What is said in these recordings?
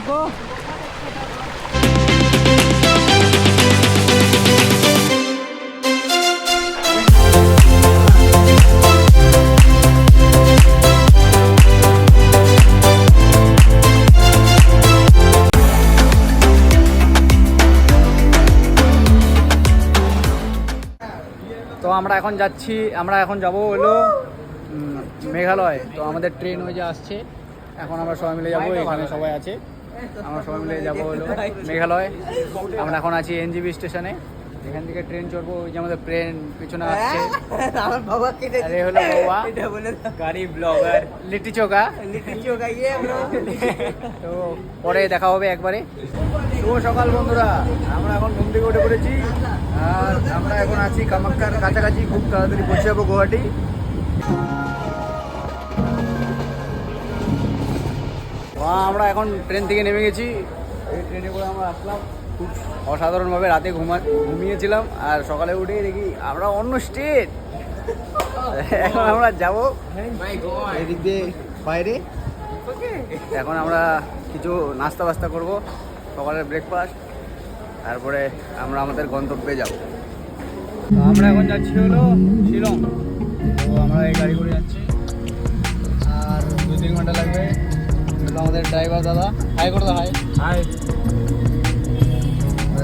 आपको? তো আমরা এখন যাচ্ছি, আমরা এখন যাব হলো মেঘালয়। তো আমাদের ট্রেন ওই যে আসছে, এখন আমরা সবাই মিলে যাবো, এখানে সবাই আছে, আমরা সবাই মিলে যাবো হলো মেঘালয়। আমরা এখন আছি এনজিবি স্টেশনে, এখান থেকে ট্রেন চড়বো। ওই যে আমাদের ট্রেন পিছনে আসছে, আরে হলো বাবা গাড়ি ব্লগার লিটি চোকা। তো পরে দেখা হবে একবারে। শুভ সকাল বন্ধুরা, আমরা এখন ঘুম থেকে উঠে পড়েছি আর আমরা এখন আছি কামাখ্যার কাছাকাছি, খুব তাড়াতাড়ি পৌঁছে যাবো গুয়াহাটি। আমরা এখন ট্রেন থেকে নেমে গেছি, এই ট্রেনে করে আমরা আসলাম। খুব অসাধারণভাবে রাতে ঘুমিয়েছিলাম আর সকালে উঠে দেখি আমরা অন্য স্টেট। এখন আমরা যাব এদিক দিয়ে বাইরে, এখন আমরা কিছু নাস্তা বাস্তা করবো, সকালের ব্রেকফাস্ট, তারপরে আমরা আমাদের গন্তব্যে যাব। তো আমরা এখন যাচ্ছি হলো শিলং। তো আমরা এই গাড়ি করে যাচ্ছি আর 2-3 ঘন্টা লাগবে। আমাদের ড্রাইভার দাদা, হাই করে দাও, হাই হাই।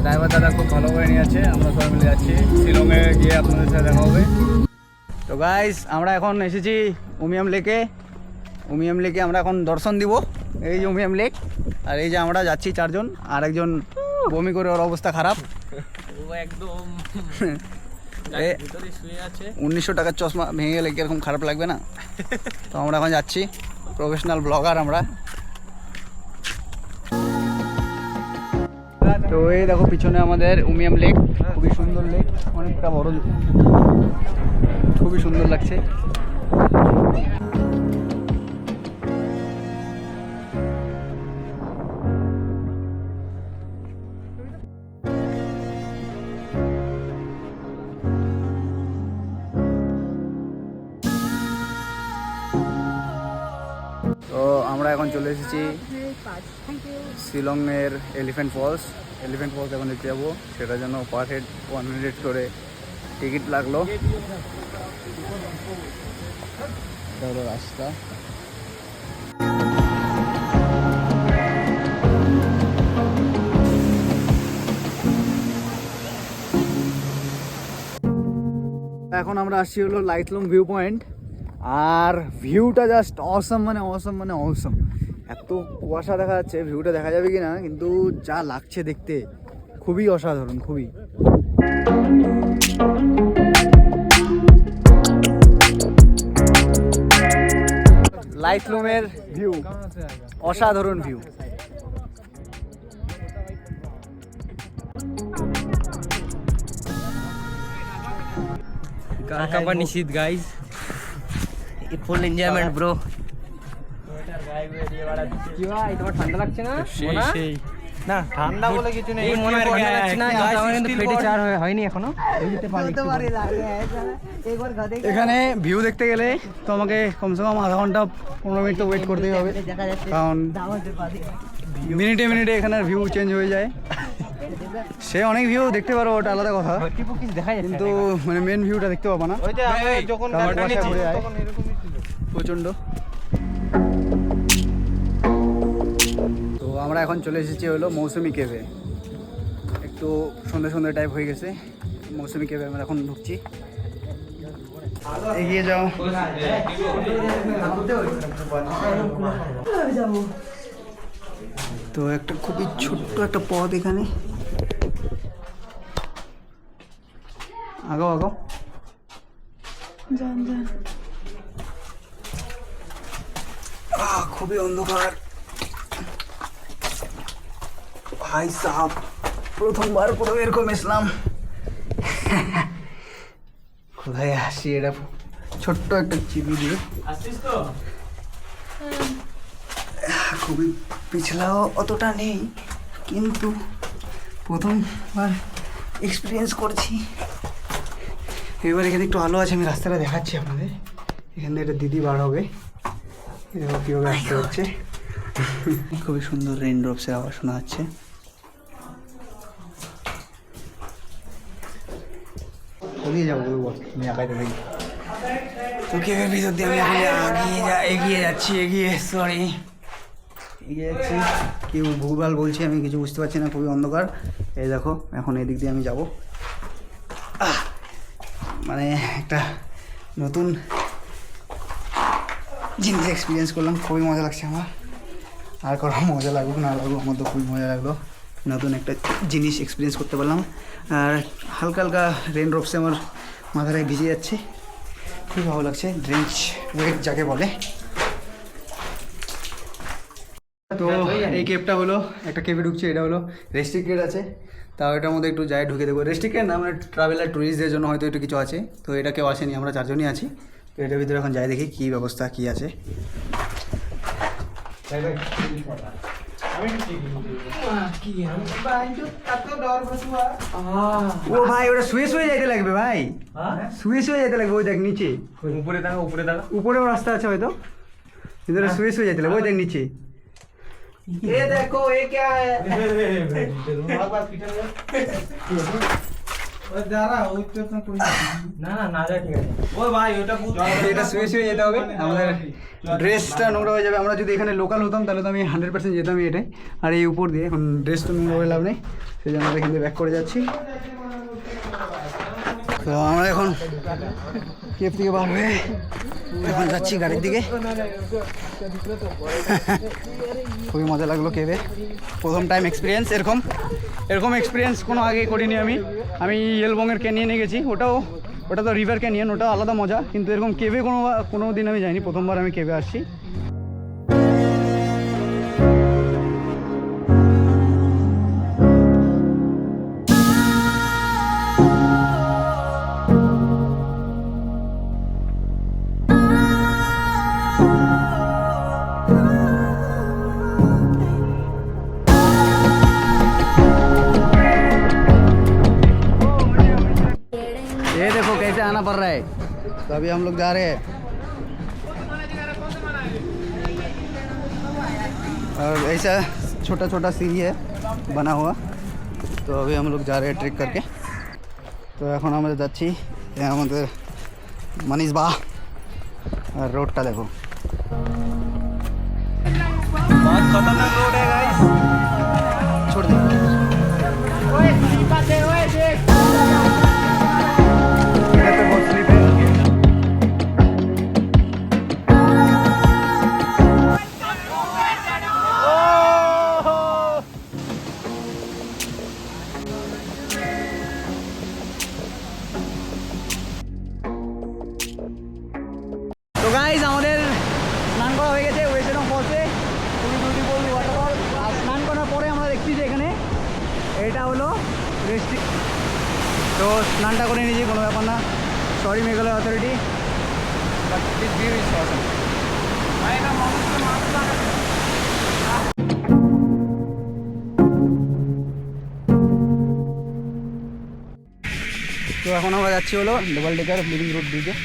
ড্রাইভার দাদা খুব ভালো করে নিয়ে যাচ্ছে, আমরা সবাই মিলে যাচ্ছি। শিলংয়ে গিয়ে আপনাদের সাথে দেখা হবে। তো গাইস, আমরা এখন এসেছি উমিয়াম লেকে। উমিয়াম লেকে আমরা এখন দর্শন দিব, এই যে উমিয়াম লেক। আর এই যে আমরা যাচ্ছি 4 জন, আর একজন বমি করে, ওর অবস্থা খারাপ, ও একদম 1900 টাকার চশমা ভেঙে গেলে কিরকম খারাপ লাগবে না? তো আমরা এখন যাচ্ছি, প্রফেশনাল ব্লগার আমরা। তো এই দেখো পিছনে আমাদের উমিয়াম লেক, খুবই সুন্দর লেক, অনেকটা বড়, খুবই সুন্দর লাগছে। তো আমরা এখন চলে এসেছি শিলংয়ের এলিফ্যান্ট ফলস। এলিফ্যান্ট ফলস এখন দেখতে যাবো, সেটার জন্য পার হেড 100 করে টিকিট লাগলো। রাস্তা এখন আমরা আসছি হলো লাইটলুম ভিউ পয়েন্ট, আর ভিউটা জাস্ট অসম, মানে অসম, মানে অসম। এত কুয়াশা দেখা যাচ্ছে, ভিউটা দেখা যাবে কি না কিন্তু যা লাগছে দেখতে খুবই অসাধারণ, খুবই। লাইটলুমের ভিউ অসাধারণ ভিউ। কাকাবা নিশিত গাইজ, ফুল এনজয়মেন্ট ব্রো। কি ভাই, তোমার ঠান্ডা লাগছে না? সেই না ঠান্ডা বলে কিছু নেই, মনে হয় না, আমার কিন্তু পেটে চার হয়নি এখনো। এখানে ভিউ দেখতে গেলে তো আমাকে কমসে কম আধা ঘন্টা 15 মিনিট তো ওয়েট করতেই হবে, কারণ মিনিটে মিনিটে এখানে ভিউ চেঞ্জ হয়ে যায়। সে অনেক ভিউ দেখতে পারো, ওটা আলাদা কথা, কিন্তু মানে মেন ভিউটা দেখতে পাবো না, প্রচন্ড। তো আমরা এখন চলে এসেছি হলো মৌসুমি কেভে। একটু সন্ধ্যে সন্ধ্যে টাইপ হয়ে গেছে, মৌসুমি কেভে আমরা এখন ঢুকছি। এগিয়ে যাও। তো একটা খুবই ছোট্ট একটা পথ এখানে, আগাও আগাও, খুবই অন্ধকার ভাই সাহেব, প্রথমবার পুরো এরকম এসলাম। কোথায় আসি, এটা ছোট্ট একটা চিবি দিয়ে, খুবই পিছলাও অতটা নেই, কিন্তু প্রথমবার এক্সপিরিয়েন্স করছি। এবার এখানে একটু আলো আছে, আমি রাস্তাটা দেখাচ্ছি আপনাদের। এখান থেকে একটা দিদি বার হবে, কীভাবে আসতে হচ্ছে। খুবই সুন্দর রেইনড্রপসের আওয়াজ শোনা যাচ্ছে। ওদিকে যাবো আমি একাইতে থাকি। তো কেভের ভিতর দিয়ে আমি এগিয়ে যাচ্ছি এগিয়ে যাচ্ছি। কি ভুলভাল বলছি আমি, কিছু বুঝতে পারছি না, খুবই অন্ধকার। এই দেখো এখন এদিক দিয়ে আমি যাবো। মানে একটা নতুন জিনিস এক্সপিরিয়েন্স করলাম, খুবই মজা লাগছে আমার। আর কারো মজা লাগুক না লাগুক, আমার তো খুবই মজা লাগলো। নতুন একটা জিনিস এক্সপিরিয়েন্স করতে পারলাম। আর হালকা হালকা রেন ড্রপসে আমার মাথাটায় ভিজে যাচ্ছে, খুবই ভালো লাগছে। ড্রেঞ্চ ওয়েট যাকে বলে। তো এই কেপটা হলো একটা কেপে ঢুকছে, এটা হলো রেস্ট্রিক্টেড আছে, তাও এটার মধ্যে একটু যাই ঢুকে দেবো। রেস্ট্রিক্টেড না, মানে ট্রাভেলার ট্যুরিস্টদের জন্য হয়তো একটু কিছু আছে। তো এটা কেউ আসেনি, আমরা 4 জনই আছি। তো এটার ভিতরে এখন যাই দেখি কী ব্যবস্থা কী আছে। ও ভাই ওটা শুয়ে যাইতে লাগবে ভাই, শুয়ে যাইতে লাগবে। ওই দেখ নিচে, উপরেও রাস্তা আছে হয়তো, কিন্তু ওটা শুয়ে যাইতে লাগবে। ওই দেখ নিচে, ये देखो ये क्या है। এটা শুয়ে যেতে হবে, আমাদের ড্রেসটা নোংরা হয়ে যাবে। আমরা যদি এখানে লোকাল হতাম তাহলে তো আমি 100% যেতাম এটাই। আর এই উপর দিয়ে এখন ড্রেসটা নোংরা হয়ে লাভ নেই, সেই জন্য আমরা এখান থেকে ব্যাক করে যাচ্ছি। তো আমরা এখন কেপ থেকে বার হয়ে এখন যাচ্ছি গাড়ির দিকে। খুবই মজা লাগলো কেবে, প্রথম টাইম এক্সপিরিয়েন্স। এরকম এক্সপিরিয়েন্স কোনো আগে করিনি আমি ইয়েলবংয়ের ক্যানিয়নে গেছি, ওটা তো রিভার ক্যানিয়ন, ওটা আলাদা মজা। কিন্তু এরকম কেবে কোনো দিন আমি যাইনি, প্রথমবার আমি কেবে আসছি। ये देखो कैसे आना पड़ रहा है। तो अभी हम लोग जा रहे हैं और ऐसा छोटा छोटा सीढ़ी है बना हुआ। तो अभी हम लोग जा रहे हैं ट्रेक करके। तो এখন আমরা যাচ্ছি আমাদের मनीष बा और रोडটা देखो, बहुत खतरनाक रोड है गाइस। छोड़ दे ओए स्लीपर दे, ओए देख तो बहुत स्लिप है। তো গাইজ আমাদের স্নান করা হয়ে গেছে ওয়েস্টার্ন ফলসে, খুবই বিউটিফুল ওয়াটারফল। আর স্নান করার পরে আমরা দেখছি যে এখানে এটা হলো রেস্ট্রিক্ট। তো স্নানটা করে নিয়েছি, কোনো ব্যাপার না। Sorry Meghalaya authority, but this view is অসম। তো এখন আমরা যাচ্ছি হলো ডবল ডেকার লিভিং রুট ব্রিজে।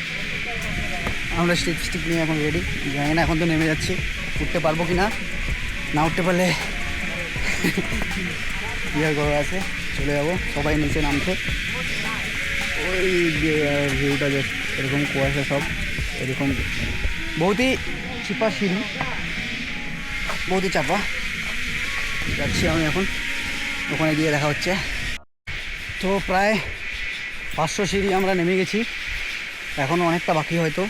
আমরা স্টিক নিয়ে এখন রেডি, জানি না এখন তো নেমে যাচ্ছি, উঠতে পারবো কি না, না উঠতে পারলে ইয়ার ঘর আছে, চলে যাবো সবাই নিচে নামছে। ওই ভিউটা জাস্ট এরকম কুয়াশা, সব এরকম বহুতই চিপা সিঁড়ি, বহুতই চাপা। যাচ্ছি আমি এখন, ওখানে গিয়ে দেখা হচ্ছে। তো প্রায় 500 সিঁড়ি আমরা নেমে গেছি, এখনও অনেকটা বাকি হয়তো।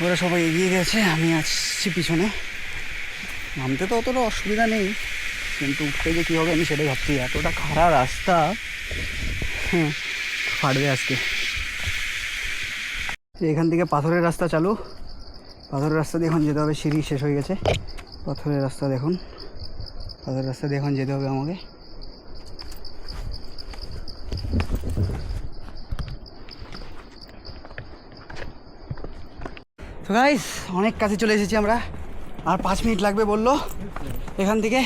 ওরা সবাই এগিয়ে গেছে, আমি আসছি পিছনে। নামতে তো অতটা অসুবিধা নেই, কিন্তু উঠতে যে কী হবে আমি সেটাই ভাবছি। এতটা খারাপ রাস্তা, ফাটবে আজকে। এখান থেকে পাথরের রাস্তা চালু, পাথরের রাস্তা দিয়ে এখন যেতে হবে। সিঁড়ি শেষ হয়ে গেছে, পাথরের রাস্তা দেখুন, পাথরের রাস্তা দিয়ে এখন যেতে হবে আমাকে। তো গাইস অনেক কাছে চলে এসেছি আমরা, আর 5 মিনিট লাগবে বললো এখান থেকে।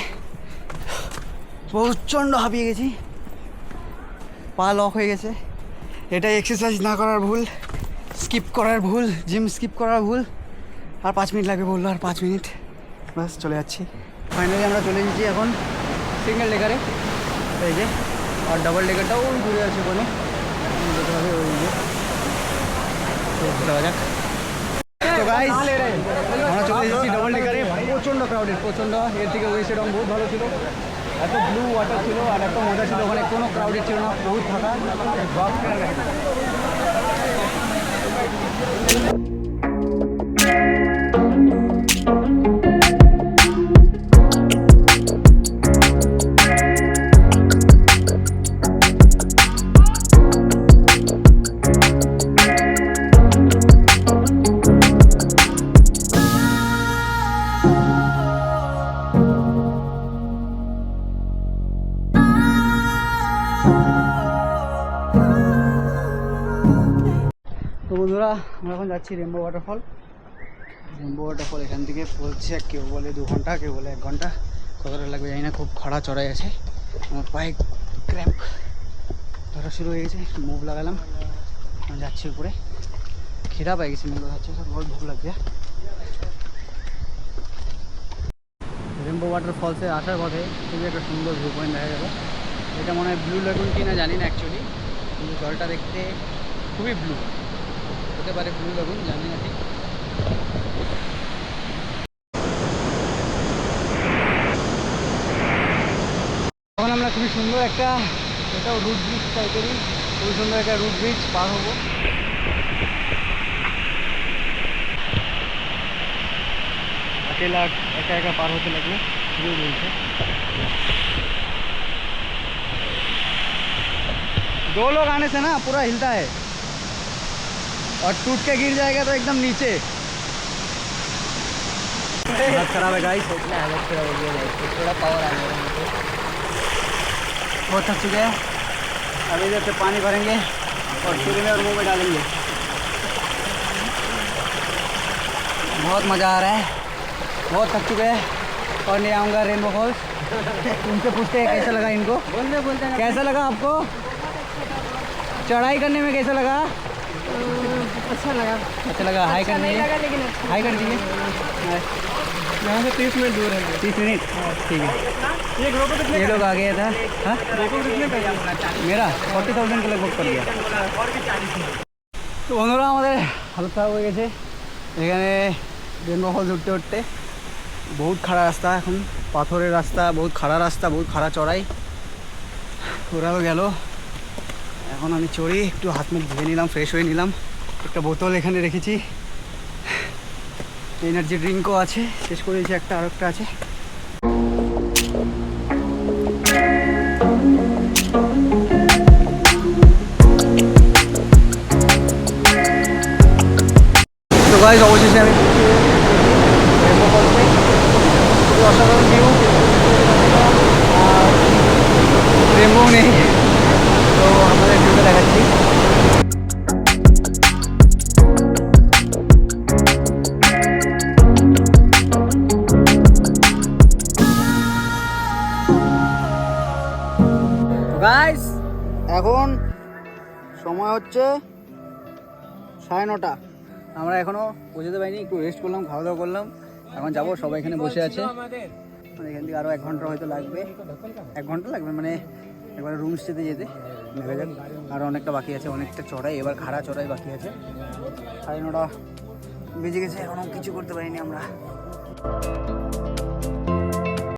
প্রচণ্ড হাঁপিয়ে গেছি, পা লক হয়ে গেছে। এটাই এক্সারসাইজ না করার ভুল, স্কিপ করার ভুল, জিম স্কিপ করার ভুল। আর 5 মিনিট লাগবে বললো, আর 5 মিনিট বাস চলে যাচ্ছি। ফাইনালি আমরা চলে এসেছি এখন সিঙ্গেল ডেকারে, এই যে। আর ডাবল ডেকারটাও ওই দূরে আছে ওখানে, যেতে হবে ওই যে। তো যাওয়া যাক। তো গাইস আমরা চলে এসেছি ডাবল ডেকারে। প্রচণ্ড ক্রাউডেড, প্রচণ্ড। এর থেকে ওয়েস্ট রং বহুত ভালো ছিল, এত ব্লু ওয়াটার ছিল আর এত মজা ছিল ওখানে, কোনো ক্রাউডেড ছিল না, বহুত ফাঁকা। তো বন্ধুরা আমরা এখন যাচ্ছি রেনবো ওয়াটারফল। রেনবো ওয়াটারফল এখান থেকে পড়ছে কেউ বলে 2 ঘন্টা, কেউ বলে 1 ঘন্টা, কতটা লাগবে জানি না। খুব খরা চড়াই আছে, আমার পায়ে ক্র্যাম্প ধরা শুরু হয়ে গেছে। মুভ লাগালাম, আমি যাচ্ছি উপরে। খিদা পাই গেছি, মুখ যাচ্ছে, সব বহুত ভুক লাগছে। রেনবো ওয়াটারফলসে আসার পথে খুবই একটা সুন্দর ভিউ পয়েন্ট দেখা গেল। এটা মনে হয় ব্লু লাগুন কিনা জানি না অ্যাকচুয়ালি, কিন্তু জলটা দেখতে খুবই ব্লু, হতে পারে ব্লু লাগুন, জানি না ঠিক। এখন আমরা খুবই সুন্দর একটা, এটাও রুট ব্রিজ টাইপেরই, খুবই সুন্দর একটা রুট ব্রিজ পার হবো। अकेला एका एका पार होते लगने शुरू हुई थे। 2 लोग आने से ना पूरा हिलता है और टूट के गिर जाएगा तो एकदम नीचे। हालत खराब है गाइस, हालत खराब हो गया गाइस, थोड़ा पावर आ गया मुझे, बहुत थक चुके हैं। अभी इधर से पानी भरेंगे और सिर में और मुंह में डालेंगे। बहुत मज़ा आ रहा है, बहुत थक चुके हैं। और नहीं आऊँगा रेनबो फॉल्स। उनसे पूछते हैं कैसा लगा इनको, बोलते कैसा लगा आपको, चढ़ाई करने में कैसा लगा? अच्छा लगा, अच्छा लगा। हाई करने लेकिन हाई कर दीजिए, यहाँ से 30 मिनट दूर है। 30 मिनट, ठीक है। ये लोग आ गया था। हाँ मेरा 40,000 के लगभग पड़ गया। तो বন্ধুরা আমাদের হালত খারাপ হয়ে গেছে এখানে রেনবো ফলস উঠতে উঠতে। বহুত খাড়া রাস্তা, এখন পাথরের রাস্তা, বহুত খাড়া রাস্তা, বহুত খাড়া চড়াই। ওরাও গেল, এখন আমি চড়ি, একটু হাত মুখ ধুয়ে নিলাম, ফ্রেশ হয়ে নিলাম। একটা বোতল এখানে রেখেছি, এনার্জি ড্রিঙ্কও আছে, শেষ করেছি একটা, আর একটা আছে। তো গাইস অবশেষে আমি রেনবো ফলসে, খুবই অসাধারণ ভিউ, আর রেনবো নেই, তো আমাদের ভিউটা দেখাচ্ছি। গাইস এখন সময় হচ্ছে 9:30। আমরা এখনও পৌঁছাতে পারিনি, একটু রেস্ট করলাম, খাওয়া দাওয়া করলাম, এখন যাবো। সবাই এখানে বসে আছে, মানে এখান থেকে আরও 1 ঘন্টা হয়তো লাগবে, 1 ঘন্টা লাগবে মানে একবার রুম স্টেতে যেতে। দেখা যাক, আরও অনেকটা বাকি আছে, অনেকটা চড়াই, এবার খাড়া চড়াই বাকি আছে। 9:30 বেজে গেছে, এখনও কিছু করতে পারিনি আমরা।